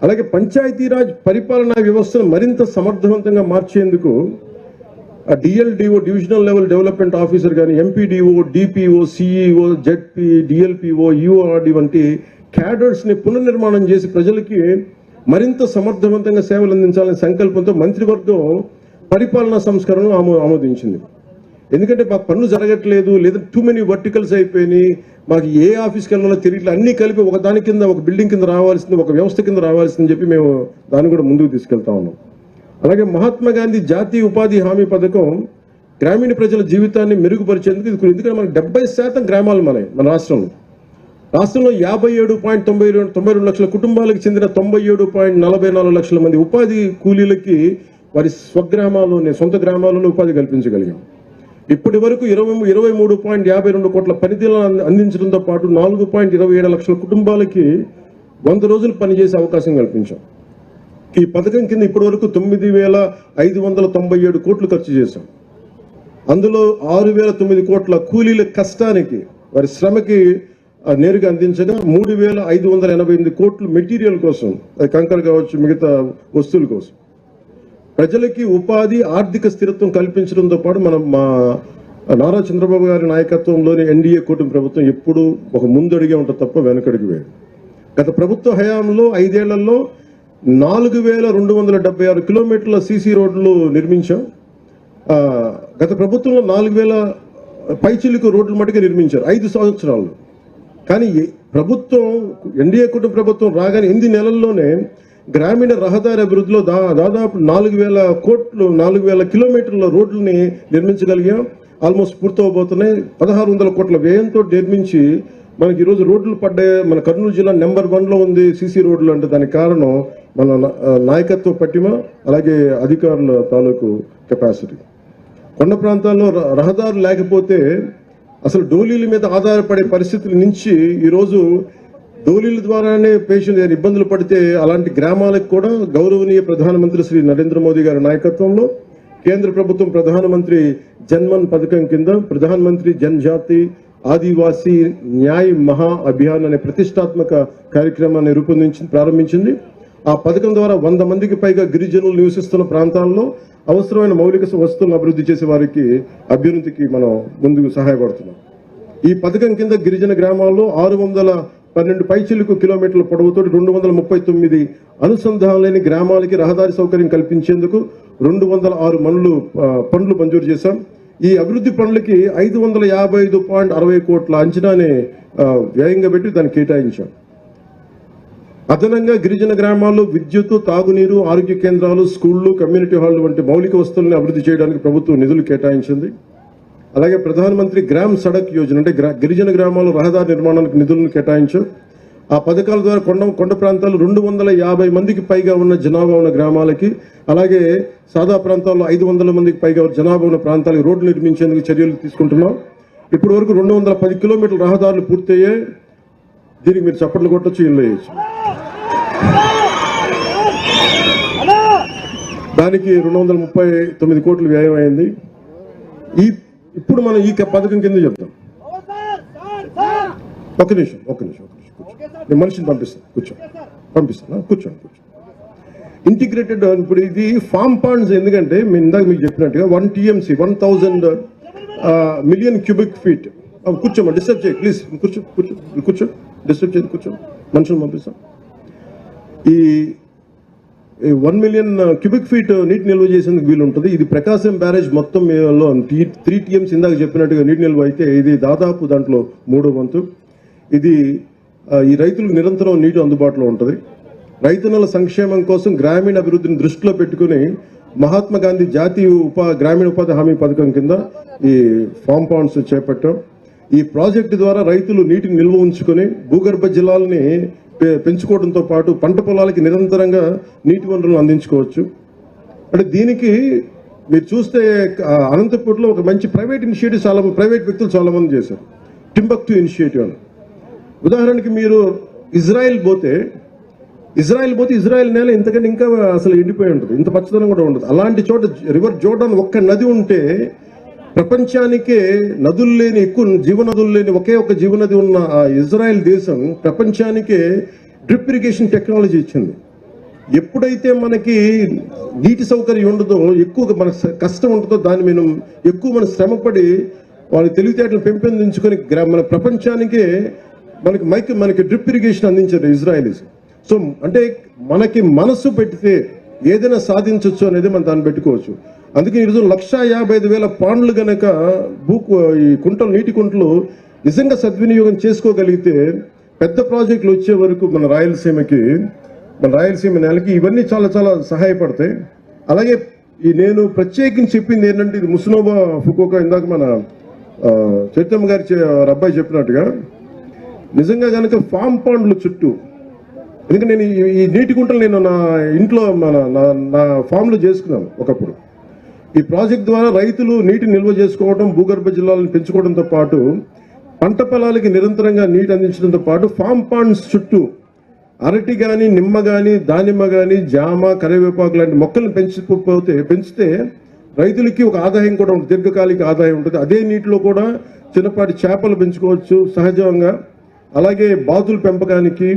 అలాగే పంచాయతీరాజ్ పరిపాలనా వ్యవస్థను మరింత సమర్థవంతంగా మార్చేందుకు DLDO divisional level development officer కానీ MPDO, DPO, CEO, ZP, DLPO, URD వంటి క్యాడర్స్ని పునర్నిర్మాణం చేసి ప్రజలకి మరింత సమర్థవంతంగా సేవలు అందించాలనే సంకల్పంతో మంత్రివర్గం పరిపాలనా సంస్కరణను ఆమోదించింది. ఎందుకంటే మాకు పనులు జరగట్లేదు, లేదా టూ మెనీ వర్టికల్స్ అయిపోయినాయి, మాకు ఏ ఆఫీస్కి వెళ్ళాలో తిరిగి అన్నీ కలిపి ఒక దాని కింద, ఒక బిల్డింగ్ కింద రావాల్సింది, ఒక వ్యవస్థ కింద రావాల్సిందని చెప్పి మేము దాన్ని కూడా ముందుకు తీసుకెళ్తా ఉన్నాం. అలాగే మహాత్మా గాంధీ జాతీయ ఉపాధి హామీ పథకం గ్రామీణ ప్రజల జీవితాన్ని మెరుగుపరిచేందుకు ఇది, ఎందుకంటే మనకు 70% గ్రామాలు మన రాష్ట్రంలో 57.92 లక్షల కుటుంబాలకు చెందిన 97.44 లక్షల మంది ఉపాధి కూలీలకి వారి స్వగ్రామాల్లోనే, సొంత గ్రామాల్లోనే ఉపాధి కల్పించగలిగాం. ఇప్పటి వరకు 23.52 కోట్ల పనితీలను అందించడంతో పాటు 4.27 లక్షల కుటుంబాలకి 100 రోజులు పనిచేసే అవకాశం కల్పించాం. ఈ పథకం కింద ఇప్పటి వరకు 9,597 కోట్లు ఖర్చు చేశాం. అందులో 6,009 కోట్ల కూలీల కష్టానికి, వారి శ్రమకి నేరుగా అందించగా 3,588 కోట్లు మెటీరియల్ కోసం, అది కంకర కావచ్చు, మిగతా వస్తువుల కోసం. ప్రజలకి ఉపాధి, ఆర్థిక స్థిరత్వం కల్పించడంతో పాటు మా నారా చంద్రబాబు గారి నాయకత్వంలోని ఎన్డీఏ కూటమి ప్రభుత్వం ఎప్పుడు ఒక ముందడిగే ఉంటుంది తప్ప వెనకడికి వేయదు. గత ప్రభుత్వ హయాంలో 5 ఏళ్లలో 4,276 కిలోమీటర్ల సీసీ రోడ్లు నిర్మించాం. గత ప్రభుత్వంలో 4,000 పైచిలుకు రోడ్లు మటుకు నిర్మించారు 5 సంవత్సరాల్లో. కానీ ప్రభుత్వం, ఎన్డీఏ కూటమి ప్రభుత్వం రాగానే 8 నెలల్లోనే గ్రామీణ రహదారి అభివృద్ధిలో దాదాపు 4,000 కిలోమీటర్ల రోడ్లని నిర్మించగలిగాం. ఆల్మోస్ట్ పూర్తవబోతున్నాయి. 1,600 కోట్ల వ్యయంతో నిర్మించి మనకి ఈరోజు రోడ్లు పడ్డాయి. మన కర్నూలు జిల్లా నెంబర్ 1లో ఉంది సీసీ రోడ్లు అంటే. దానికి కారణం మన నాయకత్వ పట్టిమ, అలాగే అధికారుల తాలూకు కెపాసిటీ. కొండ ప్రాంతాల్లో రహదారులు లేకపోతే అసలు డోలీల మీద ఆధారపడే పరిస్థితుల నుంచి ఈరోజు డోలీల ద్వారానే పేషెంట్ ఇబ్బందులు పడితే అలాంటి గ్రామాలకు కూడా గౌరవనీయ ప్రధానమంత్రి శ్రీ నరేంద్ర మోదీ గారి నాయకత్వంలో కేంద్ర ప్రభుత్వం ప్రధానమంత్రి జన్మన్ పథకం కింద ప్రధానమంత్రి జనజాతి ఆదివాసీ న్యాయ్ మహా అభియాన్ అనే ప్రతిష్టాత్మక కార్యక్రమాన్ని ప్రారంభించింది. ఆ పథకం ద్వారా 100 మందికి పైగా గిరిజనులు నివసిస్తున్న ప్రాంతాల్లో అవసరమైన మౌలిక వస్తువులను అభివృద్ధి చేసే వారికి అభ్యున్నతికి మనం ముందుకు సహాయపడుతున్నాం. ఈ పథకం కింద గిరిజన గ్రామాల్లో 612 పైచిలుకు కిలోమీటర్ల పొడవుతో 239 అనుసంధానం లేని గ్రామాలకి రహదారి సౌకర్యం కల్పించేందుకు 206 పనులు మంజూరు చేశాం. ఈ అభివృద్ధి పనులకి 555.60 కోట్ల అంచనాని వ్యయంగా పెట్టి దాన్ని కేటాయించాం. అదనంగా గిరిజన గ్రామాల్లో విద్యుత్, తాగునీరు, ఆరోగ్య కేంద్రాలు, స్కూళ్లు, కమ్యూనిటీ హాళ్లు వంటి మౌలిక వస్తువులను అభివృద్ధి చేయడానికి ప్రభుత్వం నిధులు కేటాయించింది. అలాగే ప్రధానమంత్రి గ్రామ్ సడక్ యోజన అంటే గిరిజన గ్రామాల్లో రహదారి నిర్మాణానికి నిధులను కేటాయించాం. ఆ పథకాల ద్వారా కొండ ప్రాంతాలు 250 మందికి పైగా ఉన్న జనాభా ఉన్న గ్రామాలకి, అలాగే సాదా ప్రాంతాల్లో 500 మందికి పైగా జనాభా ఉన్న ప్రాంతాలకు రోడ్లు నిర్మించేందుకు చర్యలు తీసుకుంటున్నాం. ఇప్పటి వరకు 210 కిలోమీటర్ల రహదారులు పూర్తయ్యాయి. దీనికి మీరు చప్పట్లు కొట్టొచ్చు, ఇల్లు వేయచ్చు. దానికి 239 కోట్లు వ్యయం అయింది. ఇప్పుడు మనం ఈ పథకం కింద చెప్తాం. ఒక నిమిషం నేను మనిషిని పంపిస్తాను కూర్చోండి. ఇంటిగ్రేటెడ్ ఇప్పుడు ఇది ఫామ్ పాండ్స్. ఎందుకంటే ఇందాక మీకు చెప్పినట్టుగా 1 TMC 1000 మిలియన్ క్యూబిక్ ఫీట్. కూర్చోమా, డిస్టర్బ్ చేయి ప్లీజ్. కూర్చో డిస్టర్బ్ చేయదు, కూర్చో. మనుషులు పంపిస్తాం. ఈ 1 మిలియన్ క్యూబిక్ ఫీట్ నీటి నిల్వ చేసేందుకు వీలు ఉంటుంది. ఇది ప్రకాశం బ్యారేజ్ మొత్తం 3 TMC ఇందాక చెప్పినట్టుగా నీటి నిల్వ అయితే ఇది దాదాపు దాంట్లో 3వ వంతు. ఇది ఈ రైతులకు నిరంతరం నీటి అందుబాటులో ఉంటుంది. రైతన్నల సంక్షేమం కోసం గ్రామీణ అభివృద్ధిని దృష్టిలో పెట్టుకుని మహాత్మా గాంధీ జాతీయ గ్రామీణ ఉపాధి హామీ పథకం కింద ఈ ఫామ్ పాండ్స్ చేపట్టాం. ఈ ప్రాజెక్టు ద్వారా రైతులు నీటిని నిల్వ ఉంచుకొని భూగర్భ జలాలని పెంచుకోవడంతో పాటు పంట పొలాలకి నిరంతరంగా నీటి వనరులను అందించుకోవచ్చు. అంటే దీనికి మీరు చూస్తే అనంతపూర్లో ఒక మంచి ప్రైవేట్ ఇనిషియేటివ్ ప్రైవేట్ వ్యక్తులు చాలా మంది చేశారు. టింబక్టు ఇనిషియేటివ్ అని. ఉదాహరణకి మీరు ఇజ్రాయెల్ పోతే ఇజ్రాయెల్ నేల ఇంతకంటే ఇంకా అసలు ఎండిపోయి ఉంటుంది, ఇంత పచ్చదనం కూడా ఉండదు. అలాంటి చోట రివర్ జోర్డాన్ ఒక్క నది ఉంటే ప్రపంచానికే నదులు లేని, ఎక్కువ జీవనదులు లేని ఒకే ఒక జీవనది ఉన్న ఆ ఇజ్రాయెల్ దేశం ప్రపంచానికే డ్రిప్ ఇరిగేషన్ టెక్నాలజీ ఇచ్చింది. ఎప్పుడైతే మనకి నీటి సౌకర్యం ఉండదో, ఎక్కువ మన కష్టం ఉంటుందో, దాన్ని మనం ఎక్కువ మన శ్రమపడి వాళ్ళ తెలివితేటలు పెంపొందించుకొని మన ప్రపంచానికే మనకి డ్రిప్ ఇరిగేషన్ అందించారు ఇజ్రాయలీస్. సో అంటే మనకి మనసు పెడితే ఏదైనా సాధించవచ్చు అనేది మనం దాన్ని పెట్టుకోవచ్చు. అందుకే ఈరోజు 1,55,000 పాండ్లు గనక ఈ కుంటలు, నీటి కుంటలు నిజంగా సద్వినియోగం చేసుకోగలిగితే పెద్ద ప్రాజెక్టులు వచ్చే వరకు మన రాయలసీమ నేలకి ఇవన్నీ చాలా చాలా సహాయపడతాయి. అలాగే నేను ప్రత్యేకించి చెప్పింది ఏంటంటే, ఇది ముసునోబా ఫుకోకా, ఇందాక మన చైతన్య గారి అబ్బాయి చెప్పినట్టుగా నిజంగా కనుక ఫామ్ పాండ్లు చుట్టూ, ఎందుకంటే నేను ఈ నీటి గుంటలు నేను నా ఇంట్లో నా ఫామ్లో చేసుకున్నాను ఒకప్పుడు. ఈ ప్రాజెక్ట్ ద్వారా రైతులు నీటిని నిల్వ చేసుకోవడం, భూగర్భ జలాలను పెంచుకోవడంతో పాటు పంట పొలాలకి నిరంతరంగా నీటి అందించడంతో పాటు ఫామ్ పాండ్స్ చుట్టూ అరటి కానీ, నిమ్మ కానీ, దానిమ్మ కానీ, జామ, కరివేపాకు లాంటి మొక్కలను పెంచితే రైతులకి ఒక ఆదాయం కూడా ఉంటుంది, దీర్ఘకాలిక ఆదాయం ఉంటుంది. అదే నీటిలో కూడా చిన్నపాటి చేపలు పెంచుకోవచ్చు సహజంగా. అలాగే బాతుల పెంపకానికి,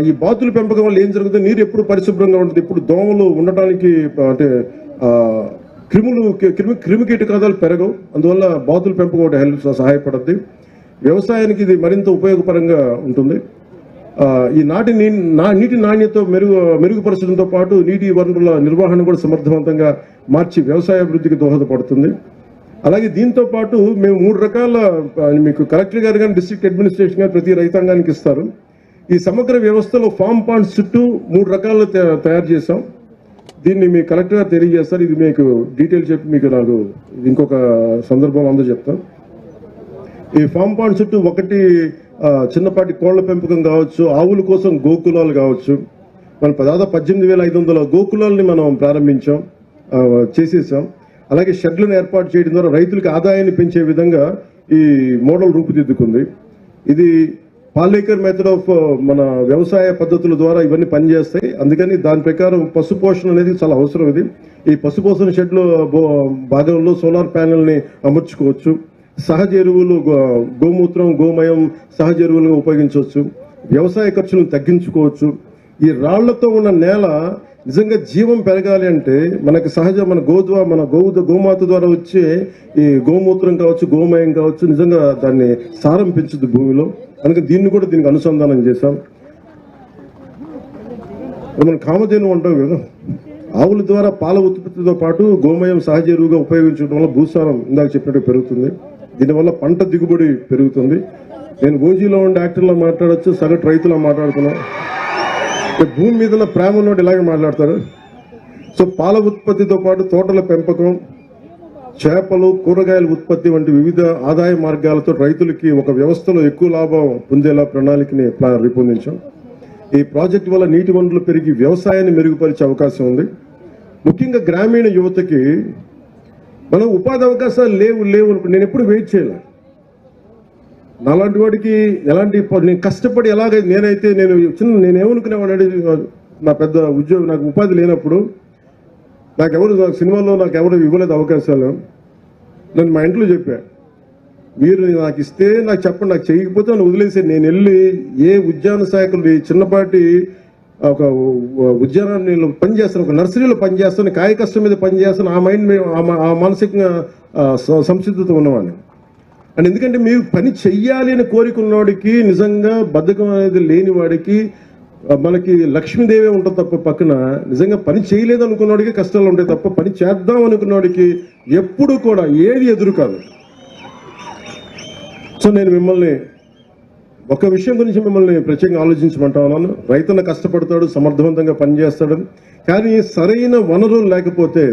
ఈ బాతుల పెంపకం వల్ల ఏం జరుగుతుంది, నీరు ఎప్పుడు పరిశుభ్రంగా ఉంటుంది, ఇప్పుడు దోమలు ఉండటానికి అంటే క్రిమి కీటకాలు పెరగవు. అందువల్ల బాతుల పెంపకం ఒకటి సహాయపడుతుంది. వ్యవసాయానికి ఇది మరింత ఉపయోగపరంగా ఉంటుంది. ఈ నీటి నాణ్యత మెరుగుపరచడంతో పాటు నీటి వనరుల నిర్వహణ కూడా సమర్థవంతంగా మార్చి వ్యవసాయ అభివృద్ధికి దోహదపడుతుంది. అలాగే దీంతో పాటు మేము 3 రకాల, మీకు కలెక్టర్ గారు కానీ, డిస్ట్రిక్ట్ అడ్మినిస్ట్రేషన్ గారు ప్రతి రైతాంగానికి ఇస్తారు. ఈ సమగ్ర వ్యవస్థలో ఫామ్ పాండ్స్ చుట్టూ 3 రకాలు తయారు చేసాం. దీన్ని మీ కలెక్టర్ గారు తెలియజేస్తారు. ఇది మీకు డీటెయిల్ చెప్పి మీకు నాకు ఇంకొక సందర్భం అందరూ చెప్తాను. ఈ ఫామ్ పాండ్ చుట్టూ ఒకటి చిన్నపాటి కోళ్ల పెంపకం కావచ్చు, ఆవుల కోసం గోకులాలు కావచ్చు. మనం దాదాపు 18,500 గోకులాలని మనం ప్రారంభించాం, చేసేసాం. అలాగే షెడ్లను ఏర్పాటు చేయడం ద్వారా రైతులకు ఆదాయాన్ని పెంచే విధంగా ఈ మోడల్ రూపుదిద్దుకుంది. ఇది పాలేకర్ మెథడ్ ఆఫ్ మన వ్యవసాయ పద్ధతుల ద్వారా ఇవన్నీ పనిచేస్తాయి. అందుకని దాని ప్రకారం పశుపోషణ అనేది చాలా అవసరం. ఇది ఈ పశుపోషణ షెడ్లో భాగంలో సోలార్ ప్యానెల్ని అమర్చుకోవచ్చు. సహజ ఎరువులు, గోమూత్రం, గోమయం సహజ ఎరువులుగా ఉపయోగించవచ్చు. వ్యవసాయ ఖర్చులను తగ్గించుకోవచ్చు. ఈ రాళ్లతో ఉన్న నేల నిజంగా జీవం పెరగాలి అంటే మనకి మన గోమాత ద్వారా వచ్చే ఈ గోమూత్రం కావచ్చు, గోమయం కావచ్చు, నిజంగా దాన్ని సారం పెంచుద్ది భూమిలో. అందుకని దీనికి అనుసంధానం చేశాం. మనం కామధేను అంటాం కదా, ఆవుల ద్వారా పాల ఉత్పత్తితో పాటు గోమయం సహజ ఎరువుగా ఉపయోగించడం వల్ల భూసారం ఇందాక చెప్పినట్టు పెరుగుతుంది. దీనివల్ల పంట దిగుబడి పెరుగుతుంది. నేను ఓజీలో ఉండే యాక్టర్లో మాట్లాడచ్చు, సగటు రైతులా మాట్లాడుతున్నా. భూమి మీద ప్రేమ ఉన్నట్టు ఇలాగే మాట్లాడతారు. సో పాల ఉత్పత్తితో పాటు తోటల పెంపకం, చేపలు, కూరగాయల ఉత్పత్తి వంటి వివిధ ఆదాయ మార్గాలతో రైతులకి ఒక వ్యవస్థలో ఎక్కువ లాభం పొందేలా ప్రణాళికని రూపొందించాం. ఈ ప్రాజెక్టు వల్ల నీటి వనరులు పెరిగి వ్యవసాయాన్ని మెరుగుపరిచే అవకాశం ఉంది. ముఖ్యంగా గ్రామీణ యువతకి మనం ఉపాధి అవకాశాలు లేవు నేను ఎప్పుడు వెయిట్ చేయలే. నాలాంటి వాడికి ఎలాంటి నేను కష్టపడి నేనేమనుకునేవాడు, నా పెద్ద ఉద్యోగం, నాకు ఉపాధి లేనప్పుడు సినిమాలో నాకు ఎవరు ఇవ్వలేదు అవకాశాలు. నేను మా ఇంట్లో చెప్పా, మీరు నాకు ఇస్తే నాకు చెప్పండి, నాకు చేయకపోతే నన్ను వదిలేసాను. నేను వెళ్ళి ఏ ఉద్యాన శాఖలు చిన్నపాటి ఒక ఉద్యానాన్ని పనిచేస్తాను, ఒక నర్సరీలో పనిచేస్తాను, కాయ కష్టం మీద పనిచేస్తాను. ఆ మైండ్ ఆ మానసికంగా సంసిద్ధత ఉన్నవాడిని. అండ్ ఎందుకంటే మీరు పని చెయ్యాలి అని కోరికున్నవాడికి, నిజంగా బద్ధకం అనేది లేని వాడికి మనకి లక్ష్మీదేవే ఉంటుంది తప్ప పక్కన, నిజంగా పని చేయలేదు అనుకున్నవాడికి కష్టాలు ఉంటాయి తప్ప పని చేద్దాం అనుకున్నవాడికి ఎప్పుడు కూడా ఏది ఎదురు కాదు. సో నేను మిమ్మల్ని ఒక విషయం గురించి ప్రత్యేకంగా ఆలోచించమంటా ఉన్నాను. రైతున్న కష్టపడతాడు, సమర్థవంతంగా పనిచేస్తాడు, కానీ సరైన వనరులు లేకపోతే,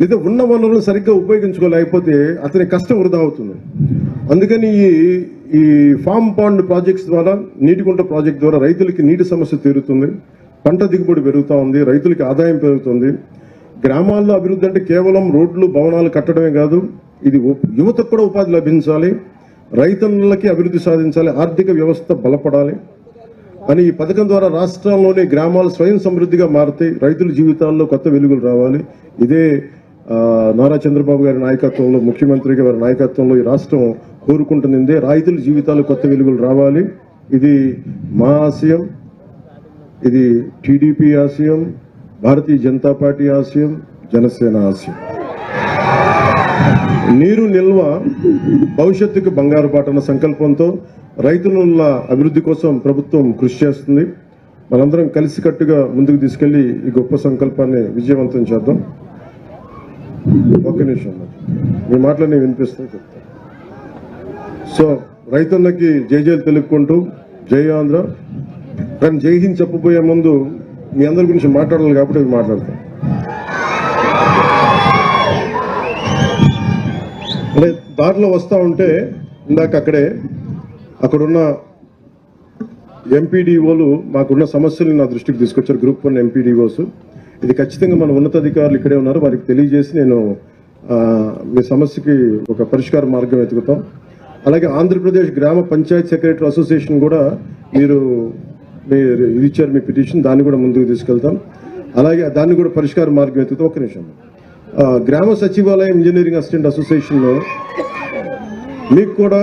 లేదా ఉన్న వనరులు సరిగ్గా ఉపయోగించుకోలేకపోతే అతని కష్టం వృధా అవుతుంది. అందుకని ఈ ఫామ్ పాండ్ ప్రాజెక్ట్స్ ద్వారా, నీటికుంట ప్రాజెక్ట్ ద్వారా రైతులకి నీటి సమస్య తీరుతుంది, పంట దిగుబడి పెరుగుతూ ఉంది, రైతులకి ఆదాయం పెరుగుతుంది. గ్రామాల్లో అభివృద్ధి అంటే కేవలం రోడ్లు, భవనాలు కట్టడమే కాదు, ఇది యువతకు కూడా ఉపాధి లభించాలి, రైతన్నలకి అభివృద్ధి సాధించాలి, ఆర్థిక వ్యవస్థ బలపడాలి అని ఈ పథకం ద్వారా రాష్ట్రంలోని గ్రామాలు స్వయం సమృద్ధిగా మారుతాయి, రైతుల జీవితాల్లో కొత్త వెలుగులు రావాలి. ఇదే నారా చంద్రబాబు గారి నాయకత్వంలో, ముఖ్యమంత్రి గారి నాయకత్వంలో ఈ రాష్ట్రం కోరుకుంటుంది. రైతుల జీవితాలు కొత్త వెలుగులు రావాలి. ఇది మా ఆశయం. ఇది టీడీపీ ఆశయం, భారతీయ జనతా పార్టీ ఆశయం, జనసేన ఆశయం. నీరు నిల్వ భవిష్యత్తుకు బంగారు బాటన సంకల్పంతో రైతుల అభివృద్ధి కోసం ప్రభుత్వం కృషి చేస్తుంది. మనందరం కలిసికట్టుగా ముందుకు తీసుకెళ్లి ఈ గొప్ప సంకల్పాన్ని విజయవంతం చేద్దాం. ఒక్క నిమిషం, మీ మాటలన్నీ వినిపిస్తాయి చెప్తాను. సో రైతన్నకి జైలు తెలుపుకుంటూ జై ఆంధ్ర. కానీ జై హింద్ చెప్పబోయే ముందు మీ అందరి గురించి మాట్లాడాలి కాబట్టి అవి మాట్లాడతాం. అంటే దారిలో వస్తూ ఉంటే ఇందాక అక్కడున్న ఎంపీడీఓలు మాకున్న సమస్యలు నా దృష్టికి తీసుకొచ్చారు. Group 1 MPDOs. ఇది ఖచ్చితంగా మన ఉన్నతాధికారులు ఇక్కడే ఉన్నారు, వారికి తెలియజేసి నేను మీ సమస్యకి ఒక పరిష్కార మార్గం వెతుకుతాం. అలాగే ఆంధ్రప్రదేశ్ గ్రామ పంచాయత్ సెక్రటరీ అసోసియేషన్ కూడా మీరు ఇచ్చారు మీ పిటిషన్, దాన్ని కూడా ముందుకు తీసుకెళ్తాం. అలాగే దాన్ని కూడా పరిష్కార మార్గం వెతుకుతాం. ఒక్క నిమిషం. గ్రామ సచివాలయం ఇంజనీరింగ్ అసిస్టెంట్ అసోసియేషన్లో మీకు కూడా